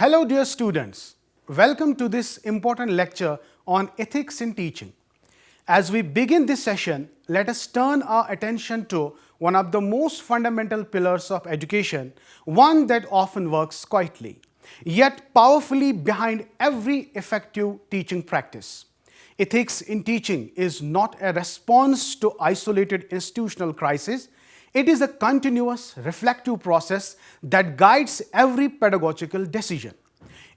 Hello dear students, welcome to this important lecture on ethics in teaching. As we begin this session, let us turn our attention to one of the most fundamental pillars of education, one that often works quietly, yet powerfully behind every effective teaching practice. Ethics in teaching is not a response to isolated institutional crises. It is a continuous, reflective process that guides every pedagogical decision.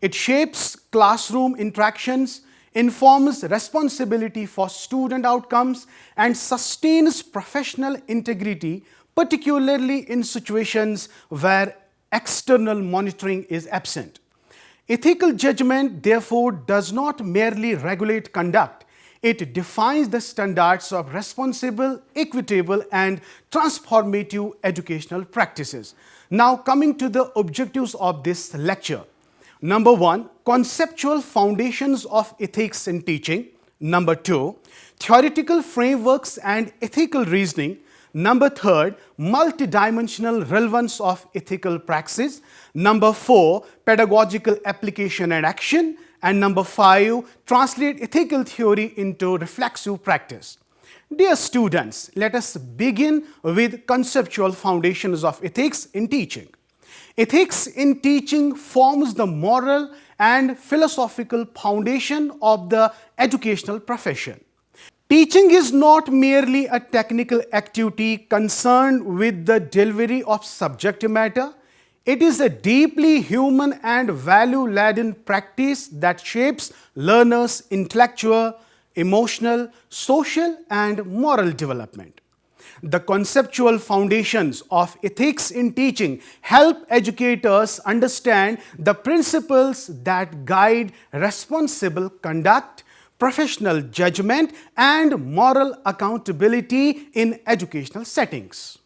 It shapes classroom interactions, informs responsibility for student outcomes, and sustains professional integrity, particularly in situations where external monitoring is absent. Ethical judgment, therefore, does not merely regulate conduct. It defines the standards of responsible, equitable, and transformative educational practices. Now, coming to the objectives of this lecture. Number 1, conceptual foundations of ethics in teaching. Number 2, theoretical frameworks and ethical reasoning. Number 3, multidimensional relevance of ethical praxis. Number 4, pedagogical application and action. And number 5, translate ethical theory into reflexive practice. Dear students, let us begin with conceptual foundations of ethics in teaching. Ethics in teaching forms the moral and philosophical foundation of the educational profession. Teaching is not merely a technical activity concerned with the delivery of subject matter. It is a deeply human and value-laden practice that shapes learners' intellectual, emotional, social, and moral development. The conceptual foundations of ethics in teaching help educators understand the principles that guide responsible conduct, professional judgment, and moral accountability in educational settings.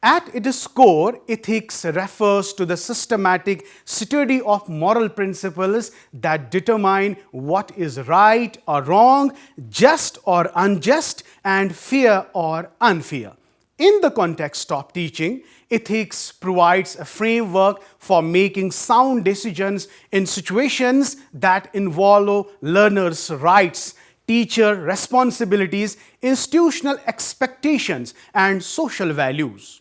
At its core, ethics refers to the systematic study of moral principles that determine what is right or wrong, just or unjust, and fair or unfair. In the context of teaching, ethics provides a framework for making sound decisions in situations that involve learners' rights, teacher responsibilities, institutional expectations, and social values.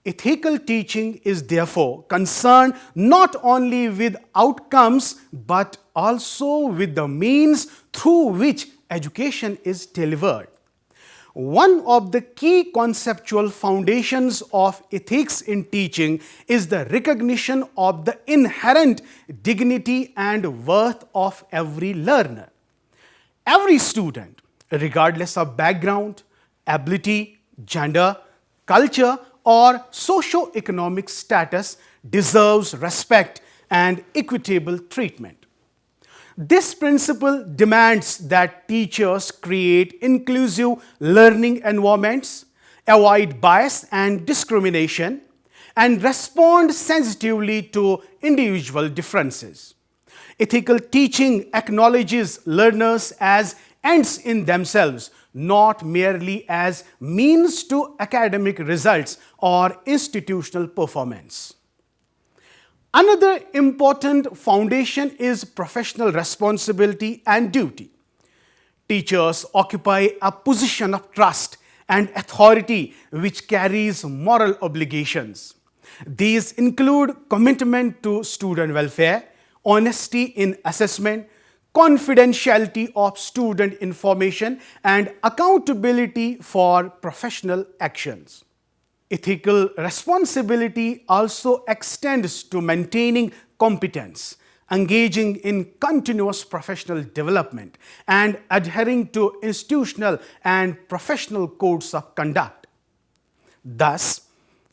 Ethical teaching is therefore concerned not only with outcomes but also with the means through which education is delivered. One of the key conceptual foundations of ethics in teaching is the recognition of the inherent dignity and worth of every learner. Every student, regardless of background, ability, gender, culture, or socio-economic status, deserves respect and equitable treatment. This principle demands that teachers create inclusive learning environments, avoid bias and discrimination, and respond sensitively to individual differences. Ethical teaching acknowledges learners as ends in themselves, not merely as means to academic results or institutional performance. Another important foundation is professional responsibility and duty. Teachers occupy a position of trust and authority which carries moral obligations. These include commitment to student welfare, honesty in assessment, confidentiality of student information, and accountability for professional actions. Ethical responsibility also extends to maintaining competence, engaging in continuous professional development, and adhering to institutional and professional codes of conduct. Thus,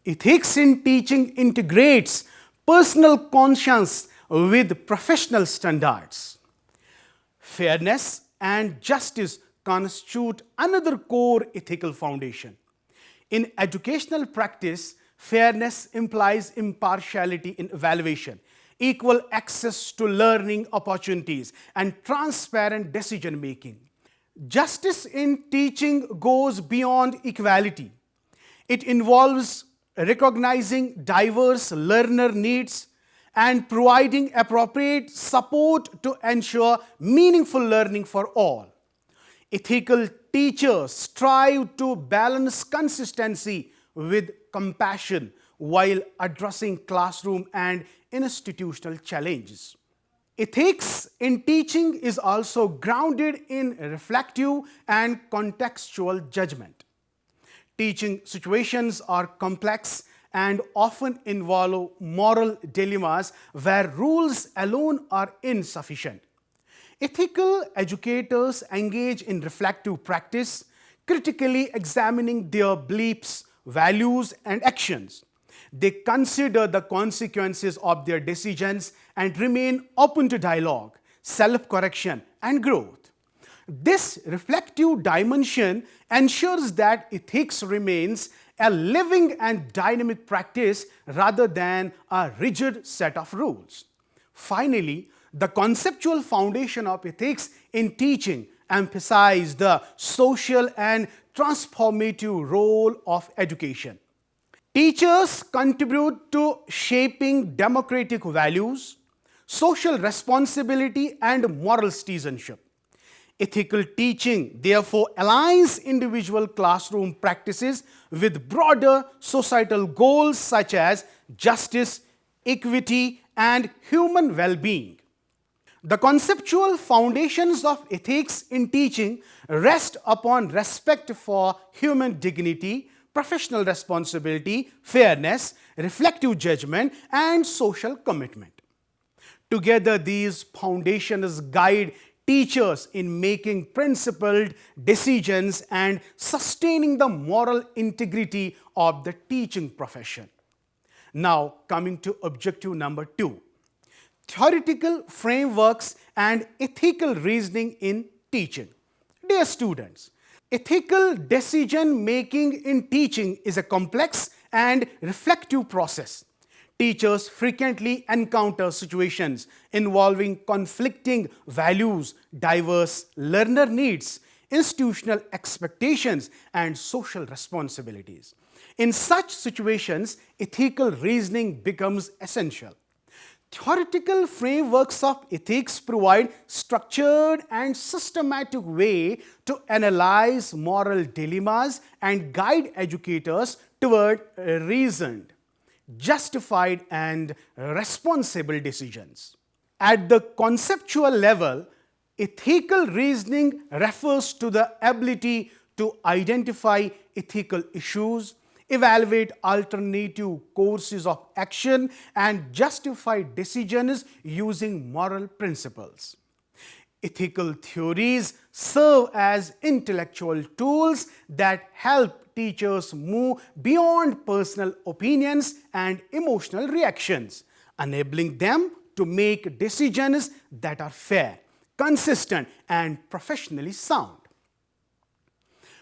ethics in teaching integrates personal conscience with professional standards. Fairness and justice constitute another core ethical foundation. In educational practice, fairness implies impartiality in evaluation, equal access to learning opportunities, and transparent decision making. Justice in teaching goes beyond equality. It involves recognizing diverse learner needs, and providing appropriate support to ensure meaningful learning for all. Ethical teachers strive to balance consistency with compassion while addressing classroom and institutional challenges. Ethics in teaching is also grounded in reflective and contextual judgment. Teaching situations are complex and often involve moral dilemmas where rules alone are insufficient. Ethical educators engage in reflective practice, critically examining their beliefs, values, and actions. They consider the consequences of their decisions and remain open to dialogue, self-correction, and growth. This reflective dimension ensures that ethics remains a living and dynamic practice rather than a rigid set of rules. Finally, the conceptual foundation of ethics in teaching emphasizes the social and transformative role of education. Teachers contribute to shaping democratic values, social responsibility, and moral citizenship. Ethical teaching, therefore, aligns individual classroom practices with broader societal goals such as justice, equity, and human well-being. The conceptual foundations of ethics in teaching rest upon respect for human dignity, professional responsibility, fairness, reflective judgment, and social commitment. Together, these foundations guide teachers in making principled decisions and sustaining the moral integrity of the teaching profession. Now, coming to objective number 2. Theoretical frameworks and ethical reasoning in teaching. Dear students, ethical decision-making in teaching is a complex and reflective process. Teachers frequently encounter situations involving conflicting values, diverse learner needs, institutional expectations, and social responsibilities. In such situations, ethical reasoning becomes essential. Theoretical frameworks of ethics provide structured and systematic way to analyze moral dilemmas and guide educators toward reasoned, justified, and responsible decisions. At the conceptual level, ethical reasoning refers to the ability to identify ethical issues, evaluate alternative courses of action, and justify decisions using moral principles. Ethical theories serve as intellectual tools that help teachers move beyond personal opinions and emotional reactions, enabling them to make decisions that are fair, consistent, and professionally sound.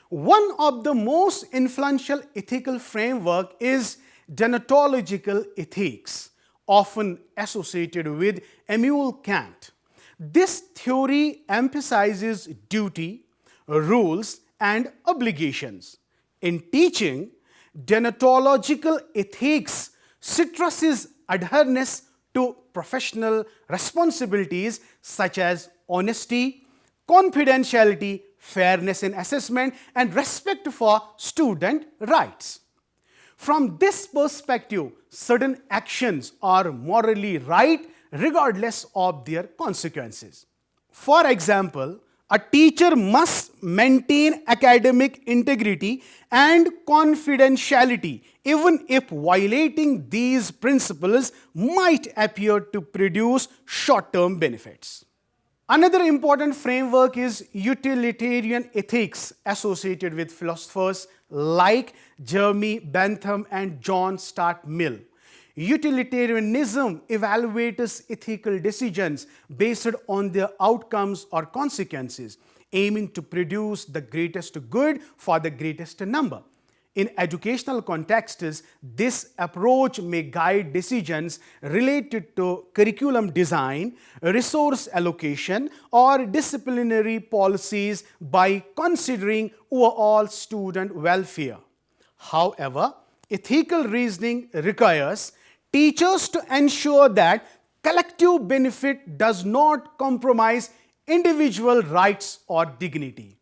One of the most influential ethical framework is deontological ethics, often associated with Immanuel Kant. This theory emphasizes duty, rules, and obligations. In teaching, deontological ethics stresses adherence to professional responsibilities such as honesty, confidentiality, fairness in assessment, and respect for student rights. From this perspective, certain actions are morally right regardless of their consequences. For example, a teacher must maintain academic integrity and confidentiality even if violating these principles might appear to produce short-term benefits. Another important framework is utilitarian ethics associated with philosophers like Jeremy Bentham and John Stuart Mill. Utilitarianism evaluates ethical decisions based on their outcomes or consequences, aiming to produce the greatest good for the greatest number. In educational contexts, this approach may guide decisions related to curriculum design, resource allocation, or disciplinary policies by considering overall student welfare. However, ethical reasoning requires teachers to ensure that collective benefit does not compromise individual rights or dignity.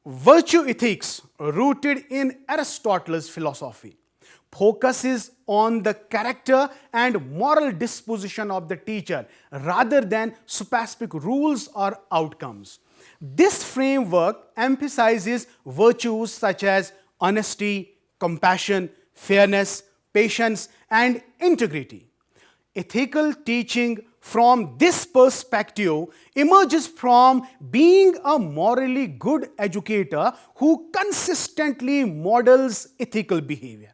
Virtue ethics, rooted in Aristotle's philosophy, focuses on the character and moral disposition of the teacher rather than specific rules or outcomes. This framework emphasizes virtues such as honesty, compassion, fairness, patience, and integrity. Ethical teaching from this perspective emerges from being a morally good educator who consistently models ethical behavior.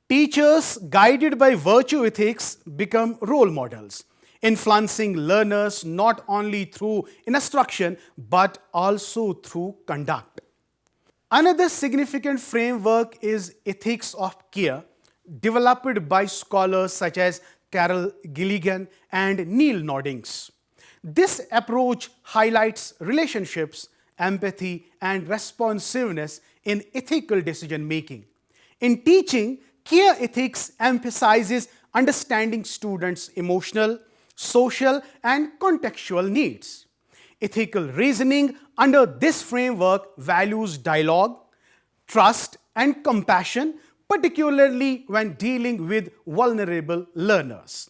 Teachers guided by virtue ethics become role models, influencing learners not only through instruction but also through conduct. Another significant framework is ethics of care, developed by scholars such as Carol Gilligan and Neil Nordings. This approach highlights relationships, empathy, and responsiveness in ethical decision making. In teaching, care ethics emphasizes understanding students' emotional, social, and contextual needs. Ethical reasoning under this framework values dialogue, trust, and compassion, particularly when dealing with vulnerable learners.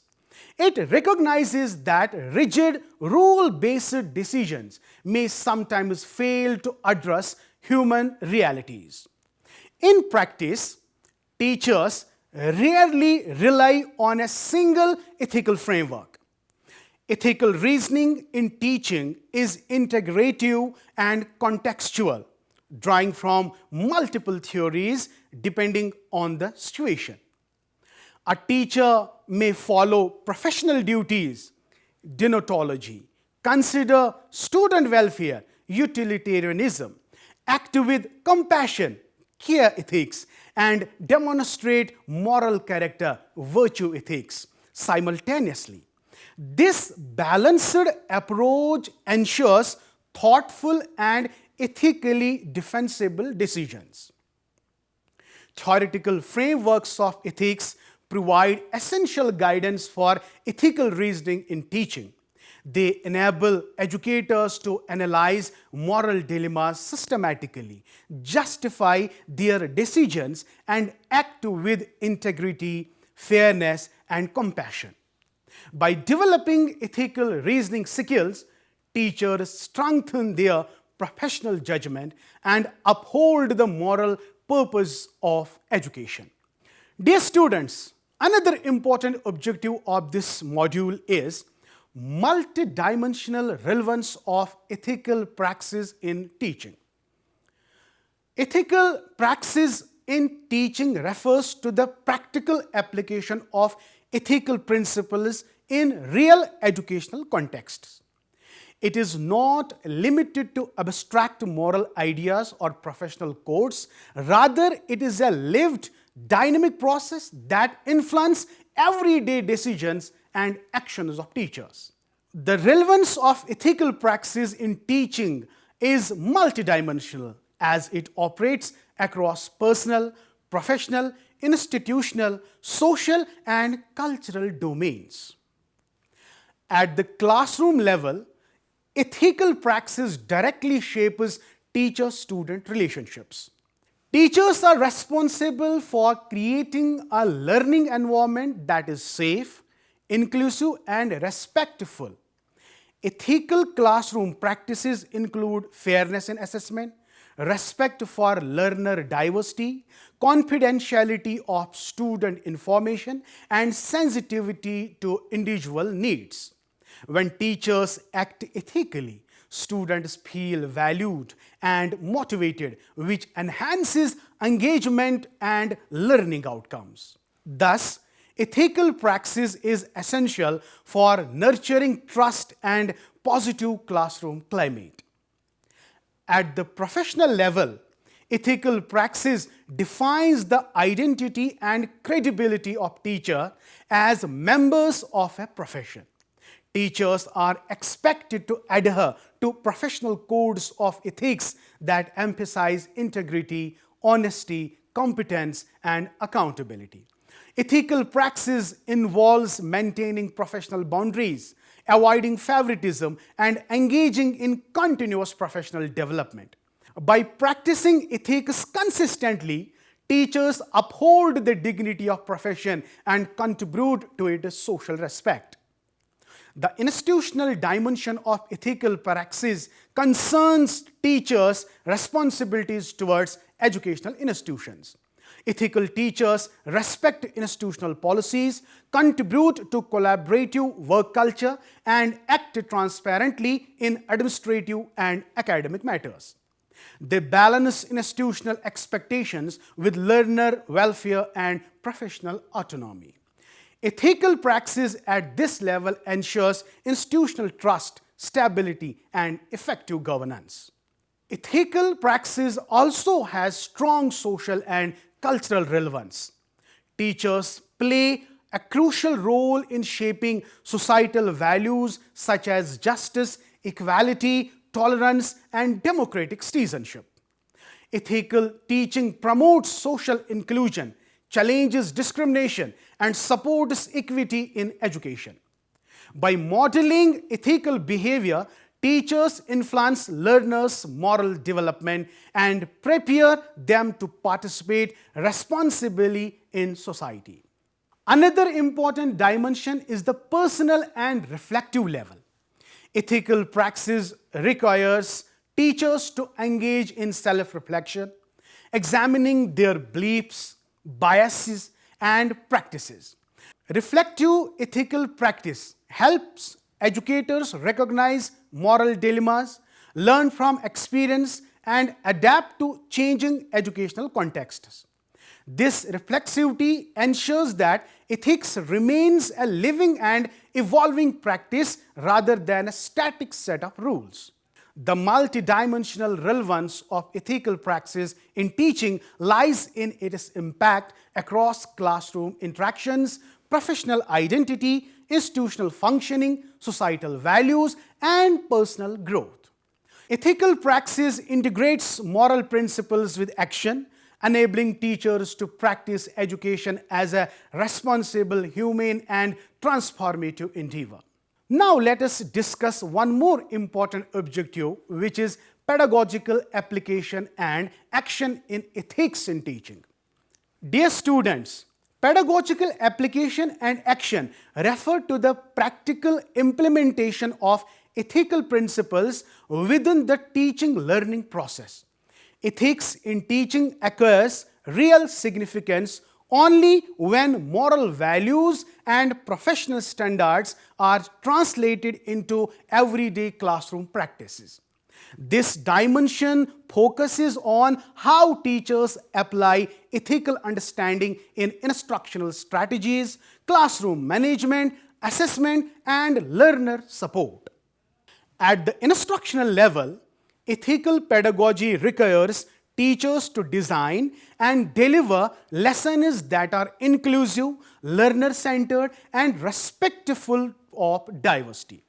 It recognizes that rigid, rule-based decisions may sometimes fail to address human realities. In practice, teachers rarely rely on a single ethical framework. Ethical reasoning in teaching is integrative and contextual, drawing from multiple theories depending on the situation. A teacher may follow professional duties, deontology, consider student welfare, utilitarianism, act with compassion, care ethics, and demonstrate moral character, virtue ethics simultaneously. This balanced approach ensures thoughtful and ethically defensible decisions. Theoretical frameworks of ethics provide essential guidance for ethical reasoning in teaching. They enable educators to analyze moral dilemmas systematically, justify their decisions, and act with integrity, fairness, and compassion. By developing ethical reasoning skills, teachers strengthen their professional judgment and uphold the moral purpose of education. Dear students, another important objective of this module is multidimensional relevance of ethical praxis in teaching. Ethical praxis in teaching refers to the practical application of ethical principles in real educational contexts. It is not limited to abstract moral ideas or professional codes. Rather, it is a lived, dynamic process that influences everyday decisions and actions of teachers. The relevance of ethical praxis in teaching is multidimensional as it operates across personal, professional, institutional, social, and cultural domains. At the classroom level, ethical praxis directly shapes teacher-student relationships. Teachers are responsible for creating a learning environment that is safe, inclusive, and respectful. Ethical classroom practices include fairness in assessment, respect for learner diversity, confidentiality of student information, and sensitivity to individual needs. When teachers act ethically, students feel valued and motivated, which enhances engagement and learning outcomes. Thus, ethical praxis is essential for nurturing trust and positive classroom climate. At the professional level, ethical praxis defines the identity and credibility of teachers as members of a profession. Teachers are expected to adhere to professional codes of ethics that emphasize integrity, honesty, competence, and accountability. Ethical praxis involves maintaining professional boundaries, avoiding favoritism, and engaging in continuous professional development. By practicing ethics consistently, teachers uphold the dignity of profession and contribute to its social respect. The institutional dimension of ethical praxis concerns teachers' responsibilities towards educational institutions. Ethical teachers respect institutional policies, contribute to collaborative work culture, and act transparently in administrative and academic matters. They balance institutional expectations with learner welfare and professional autonomy. Ethical praxis at this level ensures institutional trust, stability, and effective governance. Ethical praxis also has strong social and cultural relevance. Teachers play a crucial role in shaping societal values such as justice, equality, tolerance, and democratic citizenship. Ethical teaching promotes social inclusion, challenges discrimination, and supports equity in education. By modeling ethical behavior, teachers influence learners' moral development and prepare them to participate responsibly in society. Another important dimension is the personal and reflective level. Ethical praxis requires teachers to engage in self-reflection, examining their beliefs, biases, and practices. Reflective ethical practice helps educators recognize moral dilemmas, learn from experience, and adapt to changing educational contexts. This reflexivity ensures that ethics remains a living and evolving practice rather than a static set of rules. The multidimensional relevance of ethical praxis in teaching lies in its impact across classroom interactions, professional identity, institutional functioning, societal values, and personal growth. Ethical praxis integrates moral principles with action, enabling teachers to practice education as a responsible, humane, and transformative endeavor. Now let us discuss one more important objective, which is pedagogical application and action in ethics in teaching. Dear students, pedagogical application and action refer to the practical implementation of ethical principles within the teaching learning process. Ethics in teaching acquires real significance only when moral values and professional standards are translated into everyday classroom practices. This dimension focuses on how teachers apply ethical understanding in instructional strategies, classroom management, assessment, and learner support. At the instructional level, ethical pedagogy requires teachers to design and deliver lessons that are inclusive, learner-centered, and respectful of diversity.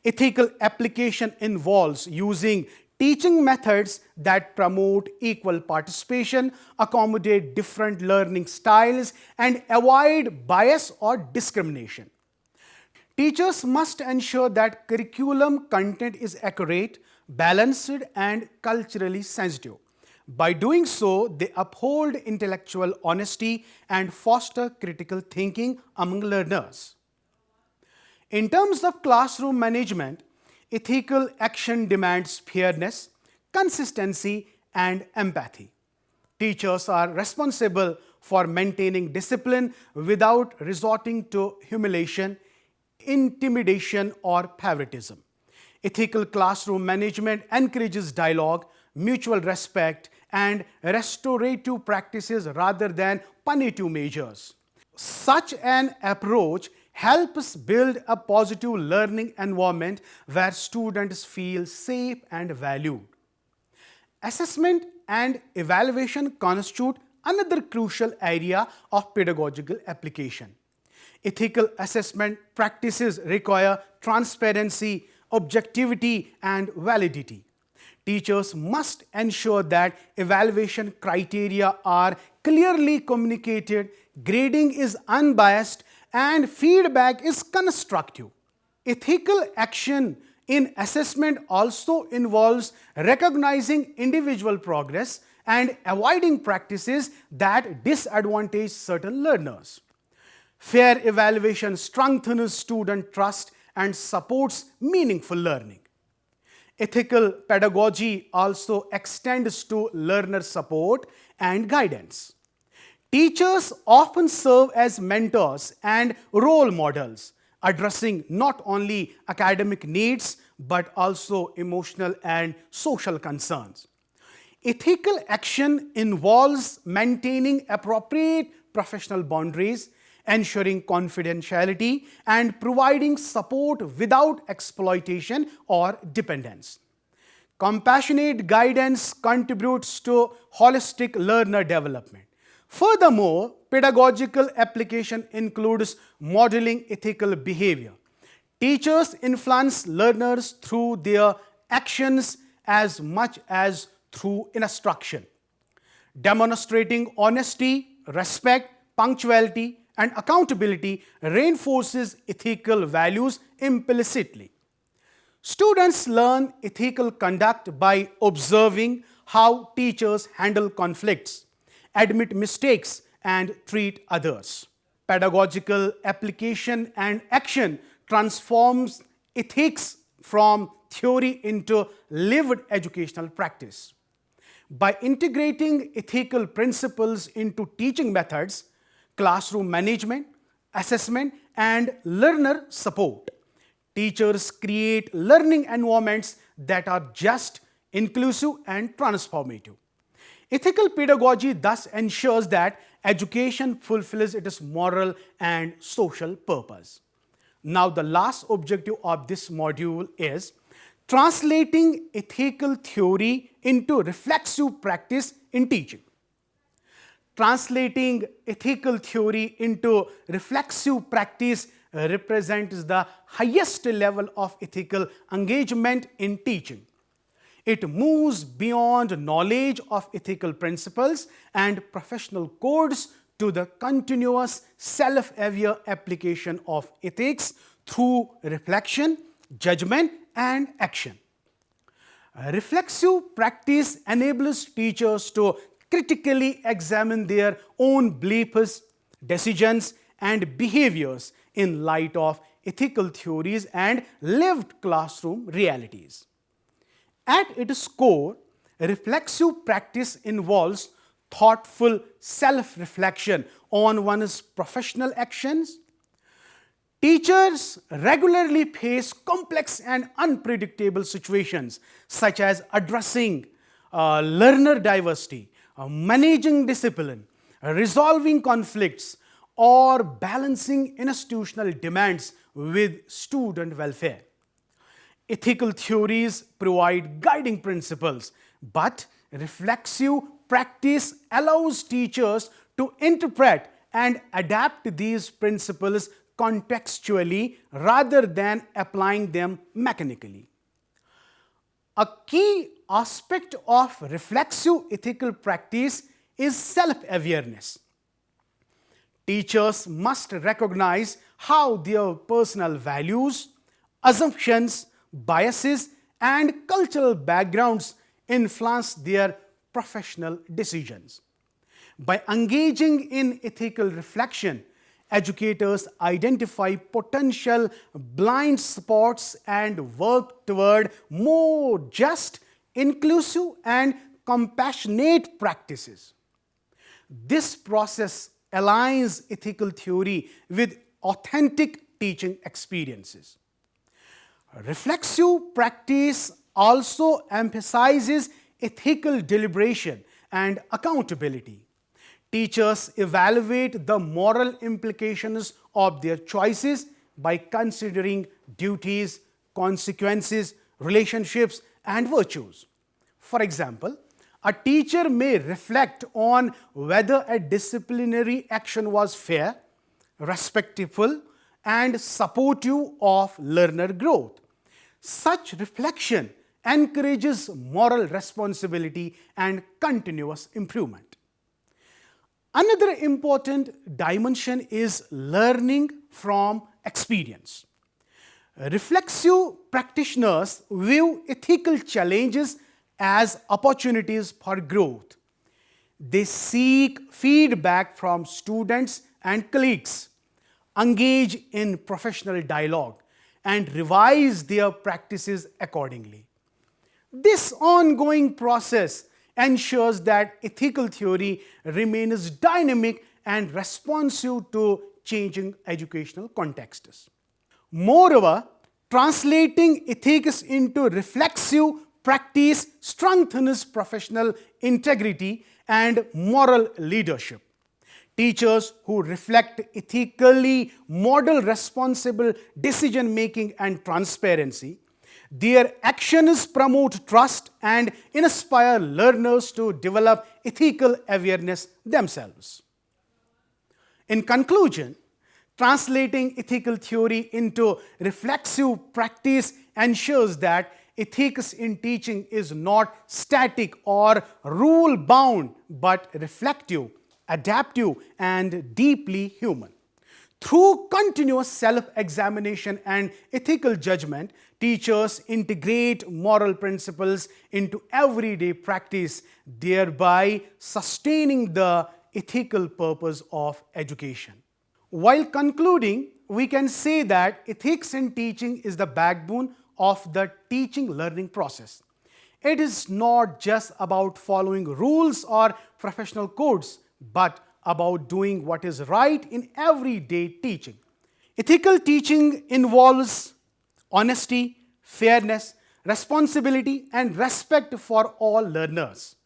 Ethical application involves using teaching methods that promote equal participation, accommodate different learning styles, and avoid bias or discrimination. Teachers must ensure that curriculum content is accurate, balanced, and culturally sensitive. By doing so, they uphold intellectual honesty and foster critical thinking among learners. In terms of classroom management, ethical action demands fairness, consistency, and empathy. Teachers are responsible for maintaining discipline without resorting to humiliation, intimidation, or favoritism. Ethical classroom management encourages dialogue, mutual respect, and restorative practices rather than punitive measures. Such an approach helps build a positive learning environment where students feel safe and valued. Assessment and evaluation constitute another crucial area of pedagogical application. Ethical assessment practices require transparency, objectivity, and validity. Teachers must ensure that evaluation criteria are clearly communicated, grading is unbiased, and feedback is constructive. Ethical action in assessment also involves recognizing individual progress and avoiding practices that disadvantage certain learners. Fair evaluation strengthens student trust and supports meaningful learning. Ethical pedagogy also extends to learner support and guidance. Teachers often serve as mentors and role models, addressing not only academic needs but also emotional and social concerns. Ethical action involves maintaining appropriate professional boundaries, ensuring confidentiality, and providing support without exploitation or dependence. Compassionate guidance contributes to holistic learner development. Furthermore, pedagogical application includes modeling ethical behavior. Teachers influence learners through their actions as much as through instruction. Demonstrating honesty, respect, punctuality, and accountability reinforces ethical values implicitly. Students learn ethical conduct by observing how teachers handle conflicts, admit mistakes, and treat others. Pedagogical application and action transforms ethics from theory into lived educational practice. By integrating ethical principles into teaching methods, classroom management, assessment, and learner support, teachers create learning environments that are just, inclusive, and transformative. Ethical pedagogy thus ensures that education fulfills its moral and social purpose. Now, the last objective of this module is translating ethical theory into reflexive practice in teaching. Translating ethical theory into reflexive practice represents the highest level of ethical engagement in teaching. It moves beyond knowledge of ethical principles and professional codes to the continuous self-aware application of ethics through reflection, judgment, and action. Reflexive practice enables teachers to critically examine their own beliefs, decisions, and behaviors in light of ethical theories and lived classroom realities. At its core, reflexive practice involves thoughtful self-reflection on one's professional actions. Teachers regularly face complex and unpredictable situations such as addressing learner diversity, managing discipline, resolving conflicts, or balancing institutional demands with student welfare. Ethical theories provide guiding principles, but reflexive practice allows teachers to interpret and adapt these principles contextually rather than applying them mechanically. A key aspect of reflexive ethical practice is self-awareness. Teachers must recognize how their personal values, assumptions, biases, and cultural backgrounds influence their professional decisions. By engaging in ethical reflection, educators identify potential blind spots and work toward more just, inclusive, and compassionate practices. This process aligns ethical theory with authentic teaching experiences. Reflexive practice also emphasizes ethical deliberation and accountability. Teachers evaluate the moral implications of their choices by considering duties, consequences, relationships, and virtues. For example, a teacher may reflect on whether a disciplinary action was fair, respectful, and supportive of learner growth. Such reflection encourages moral responsibility and continuous improvement. Another important dimension is learning from experience. Reflexive practitioners view ethical challenges as opportunities for growth. They seek feedback from students and colleagues, engage in professional dialogue, and revise their practices accordingly. This ongoing process ensures that ethical theory remains dynamic and responsive to changing educational contexts. Moreover, translating ethics into reflexive practice strengthens professional integrity and moral leadership. Teachers who reflect ethically model responsible decision making and transparency. Their actions promote trust and inspire learners to develop ethical awareness themselves. In conclusion, translating ethical theory into reflexive practice ensures that ethics in teaching is not static or rule-bound, but reflective, adaptive, and deeply human. Through continuous self-examination and ethical judgment, teachers integrate moral principles into everyday practice, thereby sustaining the ethical purpose of education. While concluding, we can say that ethics in teaching is the backbone of the teaching learning process. It is not just about following rules or professional codes, but about doing what is right in everyday teaching. Ethical teaching involves honesty, fairness, responsibility, and respect for all learners.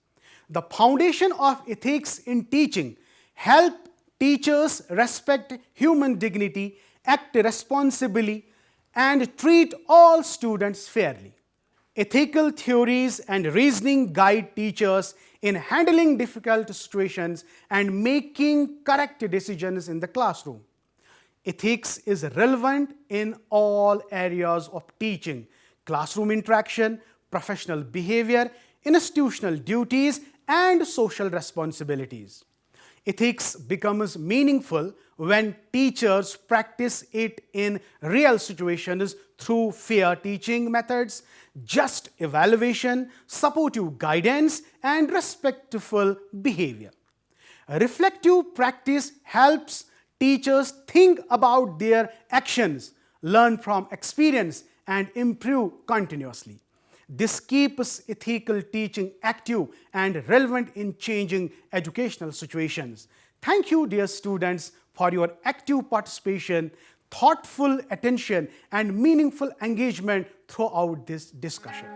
The foundation of ethics in teaching helps teachers respect human dignity, act responsibly, and treat all students fairly. Ethical theories and reasoning guide teachers in handling difficult situations and making correct decisions in the classroom. Ethics is relevant in all areas of teaching: classroom interaction, professional behavior, institutional duties, and social responsibilities. Ethics becomes meaningful when teachers practice it in real situations through fair teaching methods, just evaluation, supportive guidance, and respectful behavior. Reflective practice helps teachers think about their actions, learn from experience, and improve continuously. This keeps ethical teaching active and relevant in changing educational situations. Thank you, dear students, for your active participation, thoughtful attention, and meaningful engagement throughout this discussion.